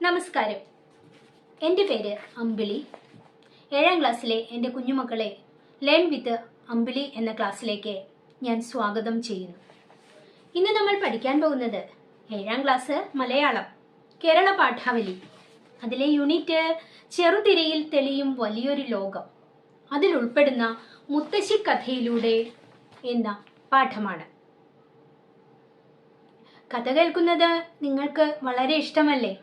നമസ്കാരം. എൻ്റെ പേര് അമ്പിളി. 7ാം ക്ലാസ്സിലെ എൻ്റെ കുഞ്ഞുമക്കളെ ലേൺ വിത്ത് അമ്പിളി എന്ന ക്ലാസ്സിലേക്ക് ഞാൻ സ്വാഗതം ചെയ്യുന്നു. ഇന്ന് നമ്മൾ പഠിക്കാൻ പോകുന്നത് 7ാം ക്ലാസ് മലയാളം കേരള പാഠാവലി. അതിലെ യൂണിറ്റ് ചെറുതിരയിൽ തെളിയും വലിയൊരു ലോകം. അതിൽ ഉൾപ്പെടുന്ന മുത്തശ്ശി കഥയിലൂടെ എന്ന പാഠമാണ്. കഥ കേൾക്കുന്നത് നിങ്ങൾക്ക് വളരെ ഇഷ്ടമല്ലേ?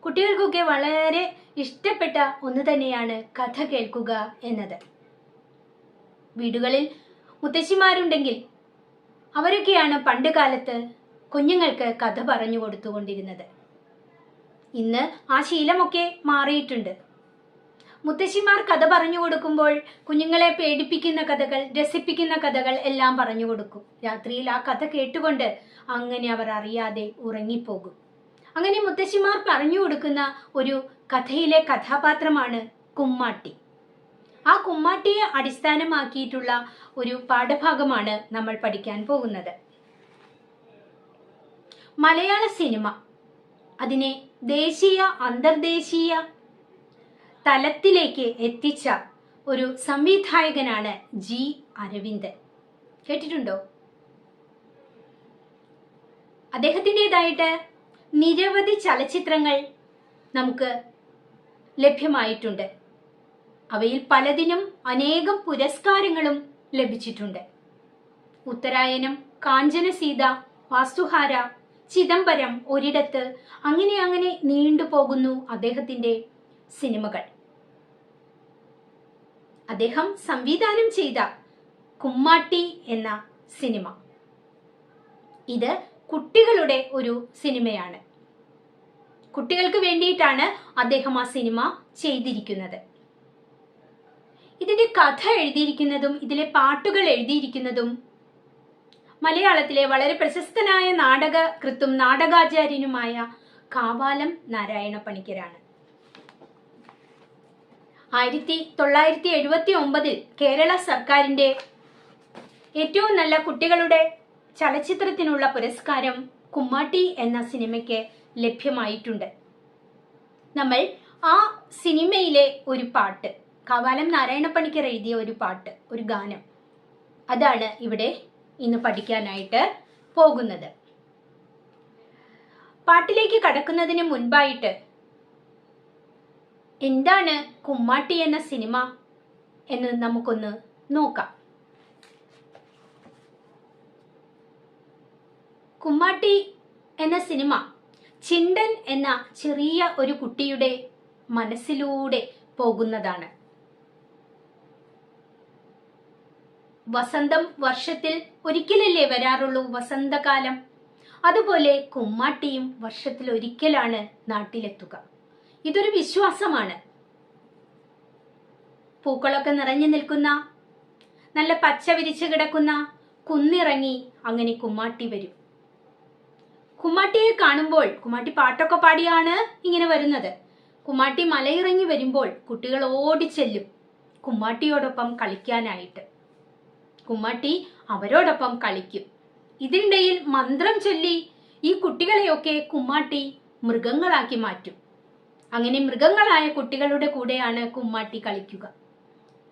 കുട്ടികൾക്കൊക്കെ വളരെ ഇഷ്ടപ്പെട്ട ഒന്ന് തന്നെയാണ് കഥ കേൾക്കുക എന്നത്. വീടുകളിൽ മുത്തശ്ശിമാരുണ്ടെങ്കിൽ അവരൊക്കെയാണ് പണ്ട് കാലത്ത് കുഞ്ഞുങ്ങൾക്ക് കഥ പറഞ്ഞു കൊടുത്തുകൊണ്ടിരുന്നത്. ഇന്ന് ആ ശീലമൊക്കെ മാറിയിട്ടുണ്ട്. മുത്തശ്ശിമാർ കഥ പറഞ്ഞു കൊടുക്കുമ്പോൾ കുഞ്ഞുങ്ങളെ പേടിപ്പിക്കുന്ന കഥകൾ, രസിപ്പിക്കുന്ന കഥകൾ എല്ലാം പറഞ്ഞു കൊടുക്കും. രാത്രിയിൽ ആ കഥ കേട്ടുകൊണ്ട് അങ്ങനെ അവർ അറിയാതെ ഉറങ്ങിപ്പോകും. അങ്ങനെ മുത്തശ്ശിമാർ പറഞ്ഞു കൊടുക്കുന്ന ഒരു കഥയിലെ കഥാപാത്രമാണ് കുമ്മാട്ടി. ആ കുമ്മാട്ടിയെ അടിസ്ഥാനമാക്കിയിട്ടുള്ള ഒരു പാഠഭാഗമാണ് നമ്മൾ പഠിക്കാൻ പോകുന്നത്. മലയാള സിനിമ അതിനെ ദേശീയ അന്തർദേശീയ തലത്തിലേക്ക് എത്തിച്ച ഒരു സംവിധായകനാണ് ജി അരവിന്ദൻ. കേട്ടിട്ടുണ്ടോ? അദ്ദേഹത്തിൻ്റെതായിട്ട് നിരവധി ചലച്ചിത്രങ്ങൾ നമുക്ക് ലഭ്യമായിട്ടുണ്ട്. അവയിൽ പലതിനും അനേകം പുരസ്കാരങ്ങളും ലഭിച്ചിട്ടുണ്ട്. ഉത്തരായനം, കാഞ്ചനസീത, വാസ്തുഹാര, ചിദംബരം, ഒരിടത്ത്, അങ്ങനെ നീണ്ടുപോകുന്നു അദ്ദേഹത്തിൻ്റെ സിനിമകൾ. അദ്ദേഹം സംവിധാനം ചെയ്ത കുമ്മാട്ടി എന്ന സിനിമ, ഇത് കുട്ടികളുടെ ഒരു സിനിമയാണ്. കുട്ടികൾക്ക് വേണ്ടിയിട്ടാണ് അദ്ദേഹം ആ സിനിമ ചെയ്തിരിക്കുന്നത്. ഇതിന്റെ കഥ എഴുതിയിരിക്കുന്നതും ഇതിലെ പാട്ടുകൾ എഴുതിയിരിക്കുന്നതും മലയാളത്തിലെ വളരെ പ്രശസ്തനായ നാടകകൃത്തും നാടകാചാര്യനുമായ കാവാലം നാരായണ പണിക്കരാണ്. 1979 കേരള സർക്കാരിന്റെ ഏറ്റവും നല്ല കുട്ടികളുടെ ചലച്ചിത്രത്തിനുള്ള പുരസ്കാരം കുമ്മാട്ടി എന്ന സിനിമയ്ക്ക് ലഭ്യമായിട്ടുണ്ട്. നമ്മൾ ആ സിനിമയിലെ ഒരു പാട്ട്, കാവാലം നാരായണ പണിക്കർ എഴുതിയ ഒരു പാട്ട്, ഒരു ഗാനം, അതാണ് ഇവിടെ ഇന്ന് പഠിക്കാനായിട്ട് പോകുന്നത്. പാട്ടിലേക്ക് കടക്കുന്നതിന് മുൻപായിട്ട് എന്താണ് കുമ്മാട്ടി എന്ന സിനിമ എന്ന് നമുക്കൊന്ന് നോക്കാം. കുമ്മാട്ടി എന്ന സിനിമ ചിണ്ടൻ എന്ന ചെറിയ ഒരു കുട്ടിയുടെ മനസ്സിലൂടെ പോകുന്നതാണ്. വസന്തം വർഷത്തിൽ ഒരിക്കലല്ലേ വരാറുള്ളൂ, വസന്തകാലം. അതുപോലെ കുമ്മാട്ടിയും വർഷത്തിൽ ഒരിക്കലാണ് നാട്ടിലെത്തുക. ഇതൊരു വിശ്വാസമാണ്. പൂക്കളൊക്കെ നിറഞ്ഞു നിൽക്കുന്ന, നല്ല പച്ച വിരിച്ചു കിടക്കുന്ന കുന്നിറങ്ങി അങ്ങനെ കുമ്മാട്ടി വരും. കുമ്മാട്ടിയെ കാണുമ്പോൾ, കുമ്മാട്ടി പാട്ടൊക്കെ പാടിയാണ് ഇങ്ങനെ വരുന്നത്. കുമ്മാട്ടി മലയിറങ്ങി വരുമ്പോൾ കുട്ടികൾ ഓടിച്ചെല്ലും കുമ്മാട്ടിയോടൊപ്പം കളിക്കാനായിട്ട്. കുമ്മാട്ടി അവരോടൊപ്പം കളിക്കും. ഇതിനിടയിൽ മന്ത്രം ചൊല്ലി ഈ കുട്ടികളെയൊക്കെ കുമ്മാട്ടി മൃഗങ്ങളാക്കി മാറ്റും. അങ്ങനെ മൃഗങ്ങളായ കുട്ടികളുടെ കൂടെയാണ് കുമ്മാട്ടി കളിക്കുക.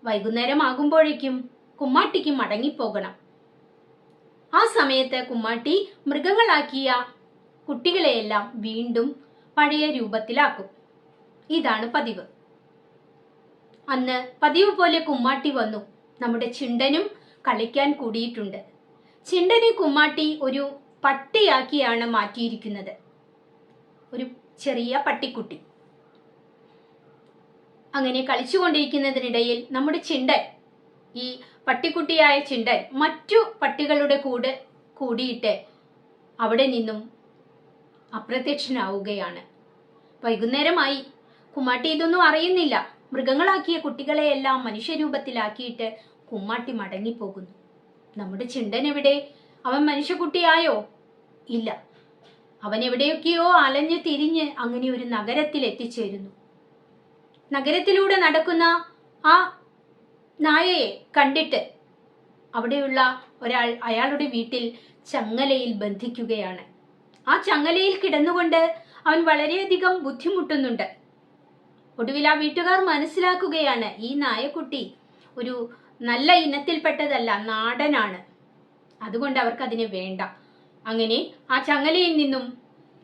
വൈകുന്നേരം ആകുമ്പോഴേക്കും കുമ്മാട്ടിക്ക് മടങ്ങിപ്പോകണം. ആ സമയത്ത് കുമ്മാട്ടി മൃഗങ്ങളാക്കിയ കുട്ടികളെയെല്ലാം വീണ്ടും പഴയ രൂപത്തിലാക്കും. ഇതാണ് പതിവ്. അന്ന് പതിവ് പോലെ കുമ്മാട്ടി വന്നു. നമ്മുടെ ചിണ്ടനും കളിക്കാൻ കൂടിയിട്ടുണ്ട്. ചിണ്ടനെ കുമ്മാട്ടി ഒരു പട്ടിയാക്കിയാണ് മാറ്റിയിരിക്കുന്നത്, ഒരു ചെറിയ പട്ടിക്കുട്ടി. അങ്ങനെ കളിച്ചുകൊണ്ടിരിക്കുന്നതിനിടയിൽ നമ്മുടെ ചിണ്ടൻ, ഈ പട്ടിക്കുട്ടിയായ ചിണ്ടൻ മറ്റു പട്ടികളുടെ കൂടെ കൂടിയിട്ട് അവിടെ നിന്നും അപ്രത്യക്ഷനാവുകയാണ്. വൈകുന്നേരമായി. കുമ്മാട്ടി ഇതൊന്നും അറിയുന്നില്ല. മൃഗങ്ങളാക്കിയ കുട്ടികളെയെല്ലാം മനുഷ്യരൂപത്തിലാക്കിയിട്ട് കുമ്മാട്ടി മടങ്ങിപ്പോകുന്നു. നമ്മുടെ ചിണ്ടൻ എവിടെ? അവൻ മനുഷ്യക്കുട്ടിയായോ? ഇല്ല. അവൻ എവിടെയൊക്കെയോ അലഞ്ഞു തിരിഞ്ഞ് അങ്ങനെ ഒരു നഗരത്തിൽ എത്തിച്ചേരുന്നു. നഗരത്തിലൂടെ നടക്കുന്ന ആ നായയെ കണ്ടിട്ട് അവിടെയുള്ള ഒരാൾ അയാളുടെ വീട്ടിൽ ചങ്ങലയിൽ ബന്ധിക്കുകയാണ്. ആ ചങ്ങലയിൽ കിടന്നുകൊണ്ട് അവൻ വളരെയധികം ബുദ്ധിമുട്ടുന്നുണ്ട്. ഒടുവിൽ ആ വീട്ടുകാർ മനസ്സിലാക്കുകയാണ് ഈ നായക്കുട്ടി ഒരു നല്ല ഇനത്തിൽപ്പെട്ടതല്ല, നാടനാണ്, അതുകൊണ്ട് അവർക്ക് അതിനെ വേണ്ട. അങ്ങനെ ആ ചങ്ങലയിൽ നിന്നും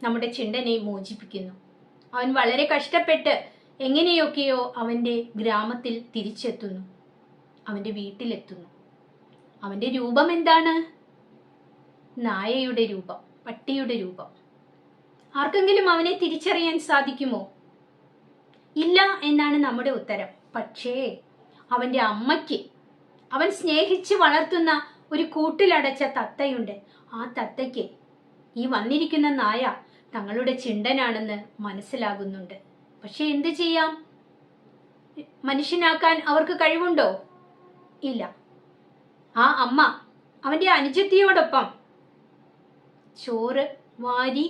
നമ്മുടെ ചിണ്ടനെ മോചിപ്പിക്കുന്നു. അവൻ വളരെ കഷ്ടപ്പെട്ട് എങ്ങനെയൊക്കെയോ അവൻ്റെ ഗ്രാമത്തിൽ തിരിച്ചെത്തുന്നു, അവൻ്റെ വീട്ടിലെത്തുന്നു. അവൻ്റെ രൂപം എന്താണ്? നായയുടെ രൂപം, പട്ടിയുടെ രൂപം. ആർക്കെങ്കിലും അവനെ തിരിച്ചറിയാൻ സാധിക്കുമോ? ഇല്ല എന്നാണ് നമ്മുടെ ഉത്തരം. പക്ഷേ അവൻ്റെ അമ്മയ്ക്ക്, അവൻ സ്നേഹിച്ച് വളർത്തുന്ന ഒരു കൂട്ടിലടച്ച തത്തയുണ്ട്. ആ തത്തയ്ക്ക് ഈ വന്നിരിക്കുന്ന നായ തങ്ങളുടെ ചിണ്ടനാണെന്ന് മനസ്സിലാകുന്നുണ്ട്. പക്ഷെ എന്ത് ചെയ്യാം? മനുഷ്യനാക്കാൻ അവർക്ക് കഴിവുണ്ടോ? ഇല്ല. ആ അമ്മ അവൻ്റെ അനുജത്തിയോടൊപ്പം ചോറ് വാരി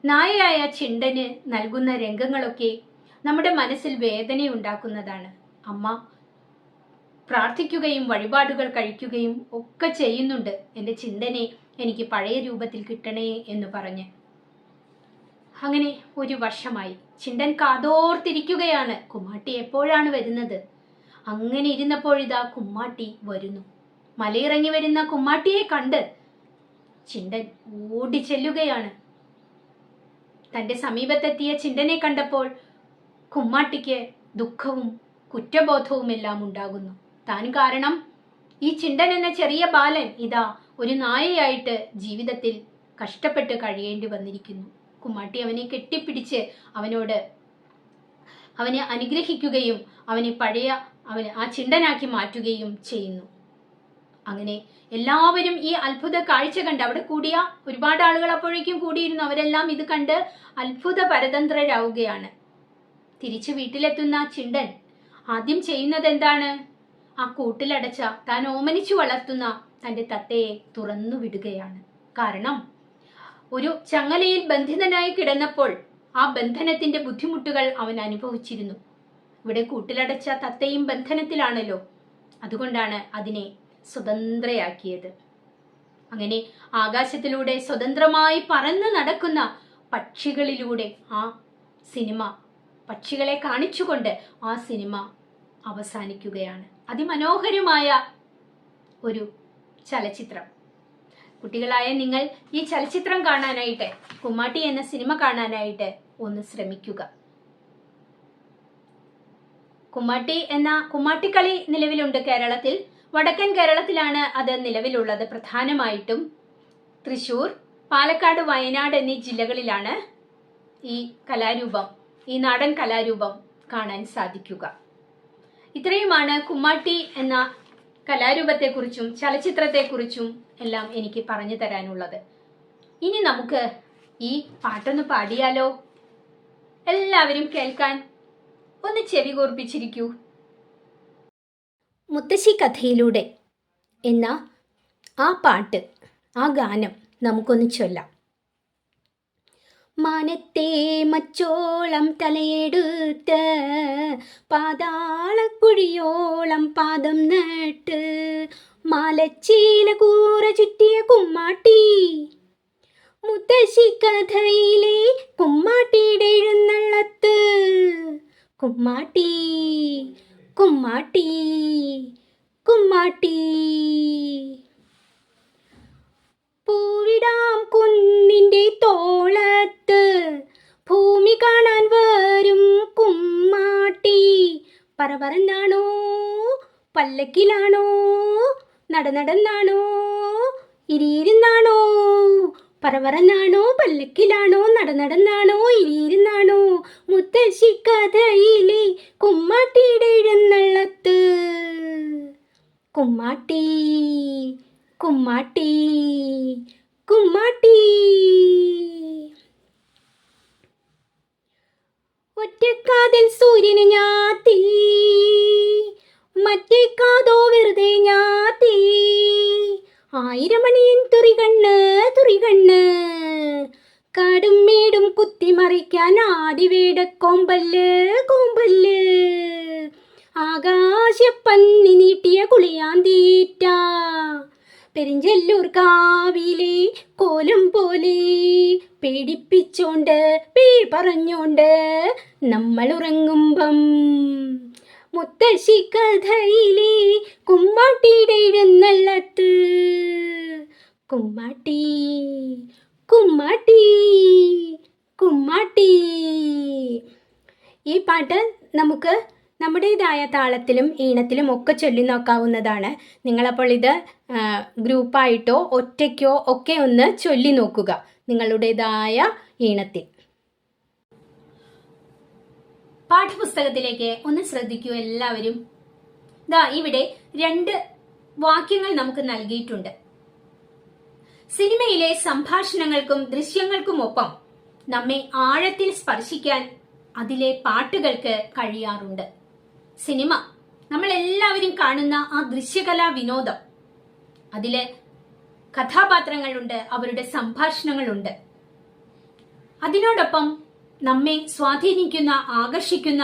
നായയായ ചിണ്ടന് നൽകുന്ന രംഗങ്ങളൊക്കെ നമ്മുടെ മനസ്സിൽ വേദനയുണ്ടാക്കുന്നതാണ്. അമ്മ പ്രാർത്ഥിക്കുകയും വഴിപാടുകൾ കഴിക്കുകയും ഒക്കെ ചെയ്യുന്നുണ്ട്, എൻ്റെ ചിണ്ടനെ എനിക്ക് പഴയ രൂപത്തിൽ കിട്ടണേ എന്ന് പറഞ്ഞ്. അങ്ങനെ ഒരു വർഷമായി. ചിണ്ടൻ കാതോർത്തിരിക്കുകയാണ് കുമ്മാട്ടി എപ്പോഴാണ് വരുന്നത്. അങ്ങനെ ഇരുന്നപ്പോഴിതാ കുമ്മാട്ടി വരുന്നു. മലയിറങ്ങി വരുന്ന കുമ്മാട്ടിയെ കണ്ട് ചിണ്ടൻ ഓടി ചെല്ലുകയാണ്. തൻ്റെ സമീപത്തെത്തിയ ചിണ്ടനെ കണ്ടപ്പോൾ കുമ്മാട്ടിക്ക് ദുഃഖവും കുറ്റബോധവും എല്ലാം ഉണ്ടാകുന്നു. താൻ കാരണം ഈ ചിണ്ടൻ എന്ന ചെറിയ ബാലൻ ഇതാ ഒരു നായയായിട്ട് ജീവിതത്തിൽ കഷ്ടപ്പെട്ട് കഴിയേണ്ടി വന്നിരിക്കുന്നു. കുമ്മാട്ടി അവനെ കെട്ടിപ്പിടിച്ച് അവനെ അനുഗ്രഹിക്കുകയും അവനെ ആ ചിണ്ടനാക്കി മാറ്റുകയും ചെയ്യുന്നു. അങ്ങനെ എല്ലാവരും ഈ അത്ഭുത കാഴ്ച കണ്ട്, അവിടെ കൂടിയ ഒരുപാട് ആളുകൾ അപ്പോഴേക്കും കൂടിയിരുന്നു, അവരെല്ലാം ഇത് കണ്ട് അത്ഭുത പരതന്ത്രരാവുകയാണ്. തിരിച്ചു വീട്ടിലെത്തുന്ന ചിണ്ടൻ ആദ്യം ചെയ്യുന്നത് എന്താണ്? ആ കൂട്ടിലടച്ച താൻ ഓമനിച്ചു വളർത്തുന്ന തൻ്റെ തത്തയെ തുറന്നു വിടുകയാണ്. കാരണം ഒരു ചങ്ങലയിൽ ബന്ധിതനായി കിടന്നപ്പോൾ ആ ബന്ധനത്തിന്റെ ബുദ്ധിമുട്ടുകൾ അവൻ അനുഭവിച്ചിരുന്നു. ഇവിടെ കൂട്ടിലടച്ച തത്തയും ബന്ധനത്തിലാണല്ലോ, അതുകൊണ്ടാണ് അതിനെ സ്വതന്ത്രയാക്കിയത്. അങ്ങനെ ആകാശത്തിലൂടെ സ്വതന്ത്രമായി പറന്നു നടക്കുന്ന പക്ഷികളിലൂടെ ആ സിനിമ, പക്ഷികളെ കാണിച്ചുകൊണ്ട് ആ സിനിമ അവസാനിക്കുകയാണ്. അതിമനോഹരമായ ഒരു ചലച്ചിത്രം. കുട്ടികളായ നിങ്ങൾ ഈ ചലച്ചിത്രം കാണാനായിട്ട്, കുമ്മാട്ടി എന്ന സിനിമ കാണാനായിട്ട് ഒന്ന് ശ്രമിക്കുക. കുമ്മാട്ടിക്കളി നിലവിലുണ്ട് കേരളത്തിൽ. വടക്കൻ കേരളത്തിലാണ് അത് നിലവിലുള്ളത്. പ്രധാനമായിട്ടും തൃശ്ശൂർ, പാലക്കാട്, വയനാട് എന്നീ ജില്ലകളിലാണ് ഈ കലാരൂപം, ഈ നാടൻ കലാരൂപം കാണാൻ സാധിക്കുക. ഇത്രയുമാണ് കുമ്മാട്ടി എന്ന കലാരൂപത്തെക്കുറിച്ചും ചലച്ചിത്രത്തെക്കുറിച്ചും എല്ലാം എനിക്ക് പറഞ്ഞു തരാനുള്ളത്. ഇനി നമുക്ക് ഈ പാട്ടൊന്ന് പാടിയാലോ? എല്ലാവരും കേൾക്കാൻ ഒന്ന് ചെവി കൂർപ്പിച്ചിരിക്കൂ. മുത്തശ്ശി കഥയിലൂടെ എന്ന ആ പാട്ട്, ആ ഗാനം നമുക്കൊന്ന് ചൊല്ലാം. മാനത്തെ മച്ചോളം തലയെടുത്ത് പാതാളക്കുഴിയോളം പാദം നട്ട് മാലച്ചീല കൂറ ചുറ്റിയ കുമ്മാട്ടി, മുത്തശ്ശി കഥയിലെ കുമ്മാട്ടിയുടെ എഴുന്നള്ളത്ത്. കുമ്മാട്ടി കുമ്മാട്ടി കുമ്മാട്ടി. പൂവിടാം കുന്നിൻ്റെ തോളത്ത് ഭൂമി കാണാൻ വരും കുമ്മാട്ടി. പറന്നാണോ പല്ലക്കിലാണോ, നടന്നാണോ ഇരിയിരുന്നാണോ? പറന്നാണോ പല്ലക്കിലാണോ, നടന്നാണോ ഇരിയിരുന്നാണോ? മുത്തശ്ശി കഥയിലെ കുമ്മാട്ടിയുടെ എഴുന്നള്ളത്ത്. കുമ്മാട്ടി കുമ്മാട്ടി കുമ്മാട്ടി. ഒറ്റക്കാതിൽ സൂര്യന് ഞാത്തി, മറ്റേ കാതോ വെറുതെ ഞാത്തി. 1000 മണിയൻ തുറികണ്ണ് കാടും മേടും കുത്തിമറിക്കാൻ ആടിവേട കോമ്പല്ല്. ആകാശപ്പന്നി നീട്ടിയ കുളിയാന്തീറ്റ പെരിഞ്ചെല്ലൂർ കാവിലെ കോലം പോലെ പേടിപ്പിച്ചോണ്ട് പേര് പറഞ്ഞോണ്ട് നമ്മൾ ഉറങ്ങുമ്പം മുത്തശ്ശി കഥയിലെ കുമ്മാട്ടിയുടെ എഴുന്നള്ളത്ത്. കുമ്മാട്ടി കുമ്മാട്ടി കുമ്മാട്ടി. ഈ പാട്ട് നമുക്ക് നമ്മുടേതായ താളത്തിലും ഈണത്തിലും ഒക്കെ ചൊല്ലി നോക്കാവുന്നതാണ്. നിങ്ങളപ്പോൾ ഇത് ഗ്രൂപ്പായിട്ടോ ഒറ്റയ്ക്കോ ഒക്കെ ഒന്ന് ചൊല്ലി നോക്കുക നിങ്ങളുടേതായ ഈണത്തിൽ. പാഠപുസ്തകത്തിലേക്ക് ഒന്ന് ശ്രദ്ധിക്കൂ എല്ലാവരും. ഇവിടെ 2 വാക്യങ്ങൾ നമുക്ക് നൽകിയിട്ടുണ്ട്. സിനിമയിലെ സംഭാഷണങ്ങൾക്കും ദൃശ്യങ്ങൾക്കുമൊപ്പം നമ്മെ ആഴത്തിൽ സ്പർശിക്കാൻ അതിലെ പാട്ടുകൾക്ക് കഴിയാറുണ്ട്. സിനിമ നമ്മൾ എല്ലാവരും കാണുന്ന ആ ദൃശ്യകലാ വിനോദം, അതിലെ കഥാപാത്രങ്ങളുണ്ട്, അവരുടെ സംഭാഷണങ്ങളുണ്ട്. അതിനോടൊപ്പം നമ്മെ സ്വാധീനിക്കുന്ന, ആകർഷിക്കുന്ന,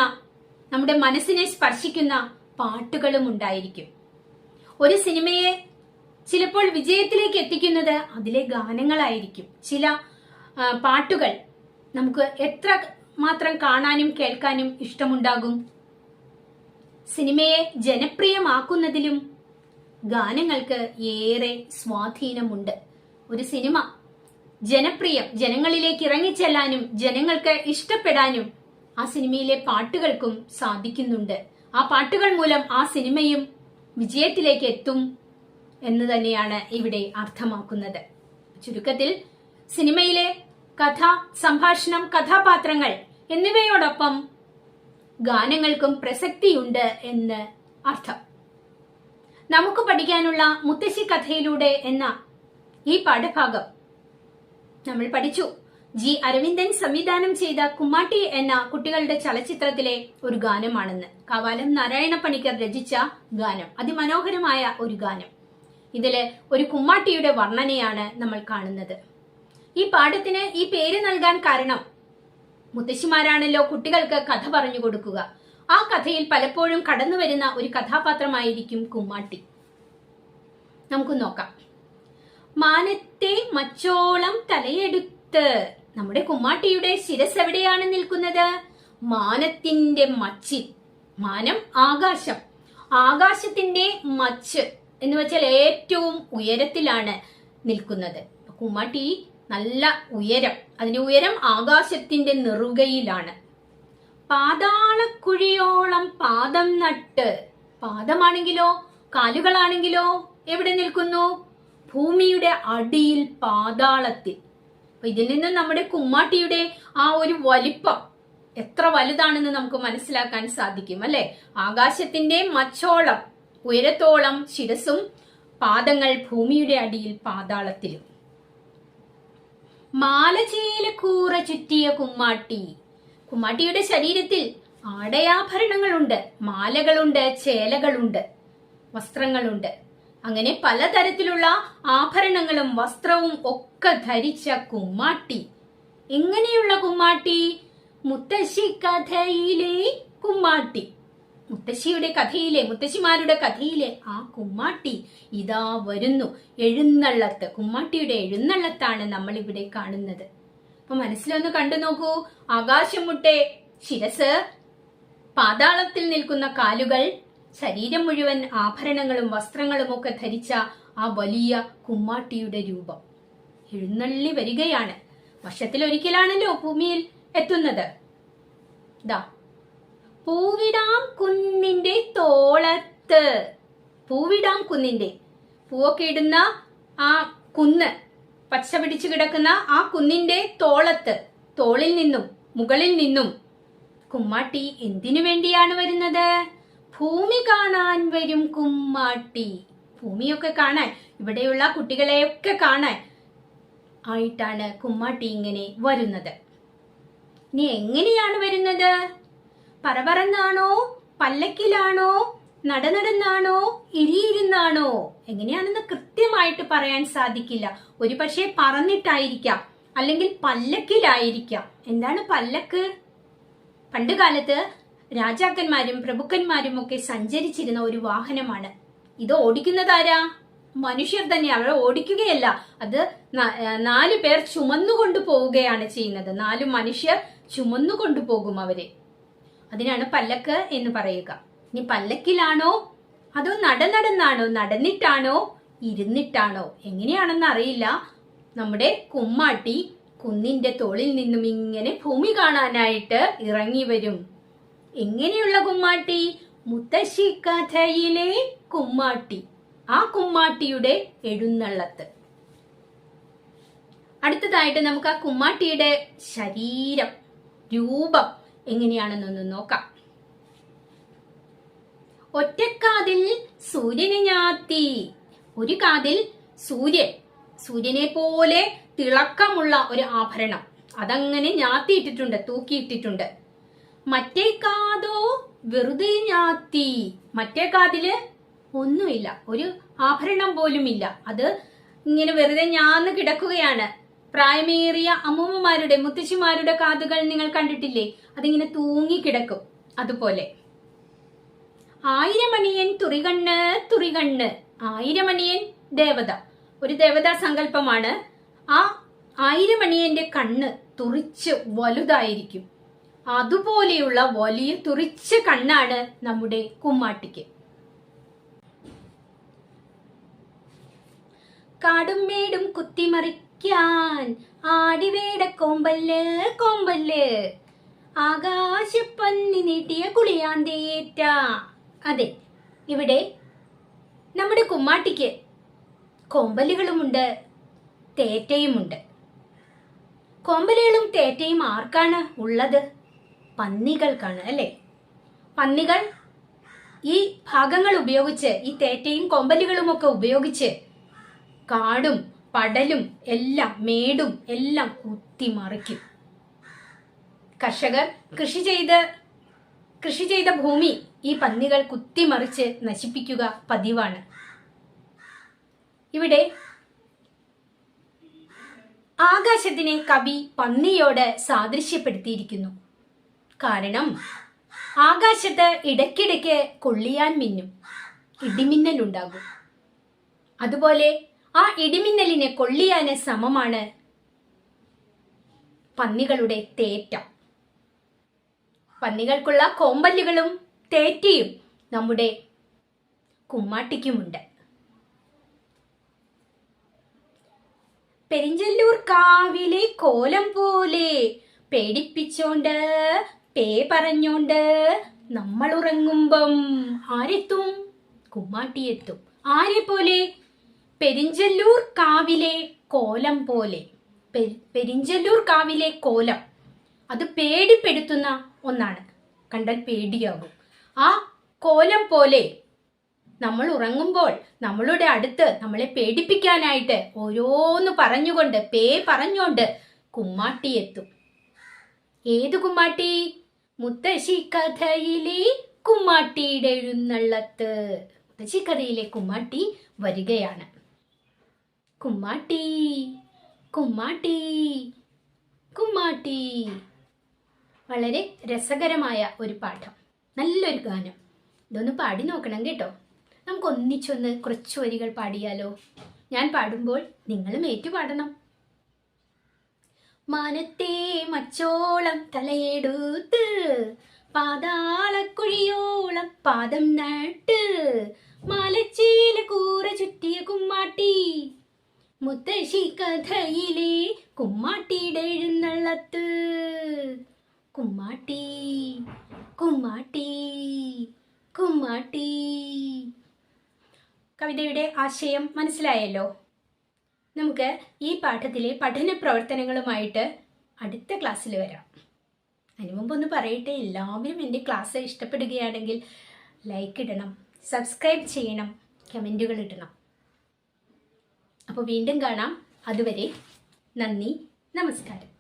നമ്മുടെ മനസ്സിനെ സ്പർശിക്കുന്ന പാട്ടുകളും ഉണ്ടായിരിക്കും. ഒരു സിനിമയെ ചിലപ്പോൾ വിജയത്തിലേക്ക് എത്തിക്കുന്നത് അതിലെ ഗാനങ്ങളായിരിക്കും. ചില പാട്ടുകൾ നമുക്ക് എത്ര മാത്രം കാണാനും കേൾക്കാനും ഇഷ്ടമുണ്ടാകും. സിനിമയെ ജനപ്രിയമാക്കുന്നതിലും ഗാനങ്ങൾക്ക് ഏറെ സ്വാധീനമുണ്ട്. ഒരു സിനിമ ജനങ്ങളിലേക്ക് ഇറങ്ങിച്ചെല്ലാനും ജനങ്ങൾക്ക് ഇഷ്ടപ്പെടാനും ആ സിനിമയിലെ പാട്ടുകൾക്കും സാധിക്കുന്നുണ്ട്. ആ പാട്ടുകൾ മൂലം ആ സിനിമയും വിജയത്തിലേക്ക് എത്തും എന്ന് തന്നെയാണ് ഇവിടെ അർത്ഥമാക്കുന്നത്. ചുരുക്കത്തിൽ സിനിമയിലെ കഥ, സംഭാഷണം, കഥാപാത്രങ്ങൾ എന്നിവയോടൊപ്പം ഗാനങ്ങൾക്കും പ്രസക്തിയുണ്ട് എന്ന് അർത്ഥം. നമുക്ക് പഠിക്കാനുള്ള മുത്തശ്ശി കഥയിലൂടെ എന്ന ഈ പാഠഭാഗം നമ്മൾ പഠിച്ചു. ജി അരവിന്ദൻ സംവിധാനം ചെയ്ത കുമ്മാട്ടി എന്ന കുട്ടികളുടെ ചലച്ചിത്രത്തിലെ ഒരു ഗാനമാണെന്ന്. കാവാലം നാരായണ പണിക്കർ രചിച്ച ഗാനം, അതിമനോഹരമായ ഒരു ഗാനം. ഇതില് ഒരു കുമ്മാട്ടിയുടെ വർണ്ണനയാണ് നമ്മൾ കാണുന്നത്. ഈ പാഠത്തിന് ഈ പേര് നൽകാൻ കാരണം മുത്തശ്ശിമാരാണല്ലോ കുട്ടികൾക്ക് കഥ പറഞ്ഞു കൊടുക്കുക. ആ കഥയിൽ പലപ്പോഴും കടന്നു വരുന്ന ഒരു കഥാപാത്രമായിരിക്കും കുമ്മാട്ടി. നമുക്ക് നോക്കാം. മാനത്തെ മച്ചോളം തലയെടുത്ത്. നമ്മുടെ കുമ്മാട്ടിയുടെ ശിരസ് എവിടെയാണ് നിൽക്കുന്നത്? മാനത്തിന്റെ മച്ചിൽ. മാനം ആകാശം. ആകാശത്തിന്റെ മച്ച് എന്ന് വെച്ചാൽ ഏറ്റവും ഉയരത്തിലാണ് നിൽക്കുന്നത്. കുമ്മാട്ടി നല്ല ഉയരം, അതിന്റെ ഉയരം ആകാശത്തിന്റെ നെറുകയിലാണ്. പാതാളക്കുഴിയോളം പാദം നട്ട്. പാദമാണെങ്കിലോ കാലുകളാണെങ്കിലോ എവിടെ നിൽക്കുന്നു? ഭൂമിയുടെ അടിയിൽ, പാതാളത്തിൽ. അപ്പൊ ഇതിൽ നിന്ന് നമ്മുടെ കുമ്മാട്ടിയുടെ ആ ഒരു വലിപ്പം എത്ര വലുതാണെന്ന് നമുക്ക് മനസ്സിലാക്കാൻ സാധിക്കും അല്ലെ? ആകാശത്തിന്റെ മച്ചോളം, ഉയരത്തോളം ശിരസും, പാദങ്ങൾ ഭൂമിയുടെ അടിയിൽ, പാതാളത്തിലും. മാലചേലക്കൂറ ചുറ്റിയ കുമ്മാട്ടി. കുമ്മാട്ടിയുടെ ശരീരത്തിൽ ആടയാഭരണങ്ങളുണ്ട്, മാലകളുണ്ട്, ചേലകളുണ്ട്, വസ്ത്രങ്ങളുണ്ട്. അങ്ങനെ പലതരത്തിലുള്ള ആഭരണങ്ങളും വസ്ത്രവും ഒക്കെ ധരിച്ച കുമ്മാട്ടി. എങ്ങനെയുള്ള കുമ്മാട്ടി? മുത്തശ്ശി കഥയിലെ കുമ്മാട്ടി. മുത്തശ്ശിയുടെ കഥയിലെ, മുത്തശ്ശിമാരുടെ കഥയിലെ ആ കുമ്മാട്ടി ഇതാ വരുന്നു. എഴുന്നള്ളത്ത്, കുമ്മാട്ടിയുടെ എഴുന്നള്ളത്താണ് നമ്മൾ ഇവിടെ കാണുന്നത്. അപ്പൊ മനസ്സിലൊന്ന് കണ്ടു നോക്കൂ. ആകാശം മുട്ടെ ശിരസ്, പാതാളത്തിൽ നിൽക്കുന്ന കാലുകൾ, ശരീരം മുഴുവൻ ആഭരണങ്ങളും വസ്ത്രങ്ങളും ഒക്കെ ധരിച്ച ആ വലിയ കുമ്മാട്ടിയുടെ രൂപം എഴുന്നള്ളി വരികയാണ്. വർഷത്തിലൊരിക്കലാണല്ലോ ഭൂമിയിൽ എത്തുന്നത്. പൂവിടാം കുന്നിന്റെ തോളത്ത്. പൂവിടാം കുന്നിന്റെ, പൂവൊക്കെ ഇടുന്ന ആ കുന്ന്, പച്ച പിടിച്ചു കിടക്കുന്ന ആ കുന്നിന്റെ തോളത്ത്, തോളിൽ നിന്നും മുകളിൽ നിന്നും കുമ്മാട്ടി എന്തിനു വേണ്ടിയാണ് വരുന്നത്? ഭൂമി കാണാൻ വരും കുമ്മാട്ടി. ഭൂമിയൊക്കെ കാണാൻ, ഇവിടെയുള്ള കുട്ടികളെയൊക്കെ കാണാൻ ആയിട്ടാണ് കുമ്മാട്ടി ഇങ്ങനെ വരുന്നത്. ഇനി എങ്ങനെയാണ് വരുന്നത്? പറപറന്നാണോ, പല്ലക്കിലാണോ, നടന്നാണോ, ഇരിയിരുന്നാണോ? എങ്ങനെയാണെന്ന് കൃത്യമായിട്ട് പറയാൻ സാധിക്കില്ല. ഒരു പക്ഷേ പറന്നിട്ടായിരിക്കാം, അല്ലെങ്കിൽ പല്ലക്കിലായിരിക്കാം. എന്താണ് പല്ലക്ക്? പണ്ട് കാലത്ത് രാജാക്കന്മാരും പ്രഭുക്കന്മാരും ഒക്കെ സഞ്ചരിച്ചിരുന്ന ഒരു വാഹനമാണ്. ഇത് ഓടിക്കുന്നതാരാ? മനുഷ്യർ തന്നെ, അവരെ ഓടിക്കുകയല്ല, അത് 4 പേർ ചുമന്നുകൊണ്ടു പോവുകയാണ് ചെയ്യുന്നത്. 4 മനുഷ്യർ ചുമന്നുകൊണ്ടു പോകും അവരെ. അതിനാണ് പല്ലക്ക് എന്ന് പറയുക. ഇനി പല്ലക്കിലാണോ അതോ നടന്നാണോ, നടന്നിട്ടാണോ, ഇരുന്നിട്ടാണോ, എങ്ങനെയാണെന്ന് അറിയില്ല. നമ്മുടെ കുമ്മാട്ടി കുന്നിന്റെ തോളിൽ നിന്നും ഇങ്ങനെ ഭൂമി കാണാനായിട്ട് ഇറങ്ങി വരും. എങ്ങനെയുള്ള കുമ്മാട്ടി? മുത്തശ്ശി കഥയിലെ കുമ്മാട്ടി. ആ കുമ്മാട്ടിയുടെ എഴുന്നള്ളത്ത്. അടുത്തതായിട്ട് നമുക്ക് ആ കുമ്മാട്ടിയുടെ ശരീരം, രൂപം എങ്ങനെയാണെന്നൊന്ന് നോക്കാം. ഒറ്റക്കാതിൽ സൂര്യനെ ഞാത്തി. ഒരു കാതിൽ സൂര്യനെ പോലെ തിളക്കമുള്ള ഒരു ആഭരണം, അതങ്ങനെ ഞാത്തിയിട്ടിട്ടുണ്ട്, തൂക്കിയിട്ടിട്ടുണ്ട്. മറ്റേ കാതോ വെറുതെ ഞാത്തി. മറ്റേ കാതില് ഒന്നുമില്ല, ഒരു ആഭരണം പോലും ഇല്ല. അത് ഇങ്ങനെ വെറുതെ ഞാന്ന് കിടക്കുകയാണ്. പ്രായമേറിയ അമ്മൂമ്മമാരുടെ, മുത്തശ്ശിമാരുടെ കാതുകൾ നിങ്ങൾ കണ്ടിട്ടില്ലേ? അതിങ്ങനെ തൂങ്ങിക്കിടക്കും. അതുപോലെ 1000 അണിയൻ തുറികണ്ണ്. 1000 അണിയൻ ദേവത, ഒരു ദേവതാ സങ്കല്പമാണ്. ആ 1000 അണിയന്റെ കണ്ണ് തുറിച്ച് വലുതായിരിക്കും. അതുപോലെയുള്ള വലിയ തുറിച്ച കണ്ണാണ് നമ്മുടെ കുമ്മാട്ടിക്ക്. കാടും മേടും കുത്തിമറിക്കാൻ ആടിവേട കോമ്പല്ല് ആകാശപ്പന്നി നീട്ടിയ കുളിയാന്തേറ്റ. അതെ, ഇവിടെ നമ്മുടെ കുമ്മാട്ടിക്ക് കോമ്പലുകളുമുണ്ട്, തേറ്റയുമുണ്ട്. കോമ്പലുകളും തേറ്റയും ആർക്കാണ് ഉള്ളത്? പന്നികൾക്കാണ്, അല്ലേ? പന്നികൾ ഈ ഭാഗങ്ങൾ ഉപയോഗിച്ച്, ഈ തേറ്റയും കോമ്പലുകളും ഒക്കെ ഉപയോഗിച്ച് കാടും പടലും എല്ലാം, മേടും എല്ലാം കുത്തിമറിക്കും. കർഷകർ കൃഷി ചെയ്ത ഭൂമി ഈ പന്നികൾ കുത്തിമറിച്ച് നശിപ്പിക്കുക പതിവാണ്. ഇവിടെ ആകാശത്തിനെ കവി പന്നിയോട് സാദൃശ്യപ്പെടുത്തിയിരിക്കുന്നു. കാരണം ആകാശത്ത് ഇടയ്ക്കിടയ്ക്ക് കൊള്ളിയാൻ മിന്നും, ഇടിമിന്നലുണ്ടാകും. അതുപോലെ ആ ഇടിമിന്നലിനെ കൊള്ളിയാന് സമമാണ് പന്നികളുടെ തേറ്റ. പന്നികൾക്കുള്ള കോമ്പല്ലുകളും തേറ്റയും നമ്മുടെ കുമ്മാട്ടിക്കുമുണ്ട്. പെരിഞ്ചല്ലൂർ കാവിലെ കോലം പോലെ പേടിപ്പിച്ചോണ്ട് പേ പറഞ്ഞോണ്ട് നമ്മൾ ഉറങ്ങുമ്പം ആരെത്തും? കുമ്മാട്ടിയെത്തും. ആരെ പോലെ? പെരിഞ്ചല്ലൂർ കാവിലെ കോലം പോലെ. പെരിഞ്ചല്ലൂർ കാവിലെ കോലം അത് പേടിപ്പെടുത്തുന്ന ഒന്നാണ്, കണ്ടാൽ പേടിയാകും. ആ കോലം പോലെ നമ്മൾ ഉറങ്ങുമ്പോൾ നമ്മളുടെ അടുത്ത് നമ്മളെ പേടിപ്പിക്കാനായിട്ട് ഓരോന്ന് പറഞ്ഞുകൊണ്ട്, പേ പറഞ്ഞുകൊണ്ട് കുമ്മാട്ടി എത്തും. ഏത് കുമ്മാട്ടി? മുത്തശ്ശി കഥയിലെ കുമ്മാട്ടിയുടെ എഴുന്നള്ളത്ത്. മുത്തശ്ശി കഥയിലെ കുമ്മാട്ടി വരികയാണ്. കുമ്മാട്ടി കുമ്മാട്ടി കുമ്മാട്ടി. വളരെ രസകരമായ ഒരു പാഠം, നല്ലൊരു ഗാനം. ഇതൊന്ന് പാടി നോക്കണം കേട്ടോ. നമുക്ക് ഒന്നിച്ചൊന്ന് കുറച്ച് വരികൾ പാടിയാലോ? ഞാൻ പാടുമ്പോൾ നിങ്ങളും ഏറ്റുപാടണം. മാനത്തെ മച്ചോളം തലയെടുത്ത് പാതാളക്കുഴിയോളം പാദം നട്ട് മലച്ചീല കൂറ ചുറ്റിയ കുമ്മാട്ടി, മുത്തശ്ശി കഥയിലെ കുമ്മാട്ടിയുടെ എഴുന്നള്ളത്ത്. കുമ്മാട്ടി കുമ്മാട്ടി കുമ്മാട്ടി. കവിതയുടെ ആശയം മനസ്സിലായല്ലോ? നമുക്ക് ഈ പാഠത്തിലെ പഠന പ്രവർത്തനങ്ങളുമായിട്ട് അടുത്ത ക്ലാസ്സിൽ വരാം. അതിനു മുമ്പ് ഒന്ന് പറയട്ടെ, എല്ലാവരും എൻ്റെ ക്ലാസ് ഇഷ്ടപ്പെടുകയാണെങ്കിൽ ലൈക്ക് ഇടണം, സബ്സ്ക്രൈബ് ചെയ്യണം, കമൻറ്റുകൾ ഇടണം. അപ്പോൾ വീണ്ടും കാണാം. അതുവരെ നന്ദി, നമസ്കാരം.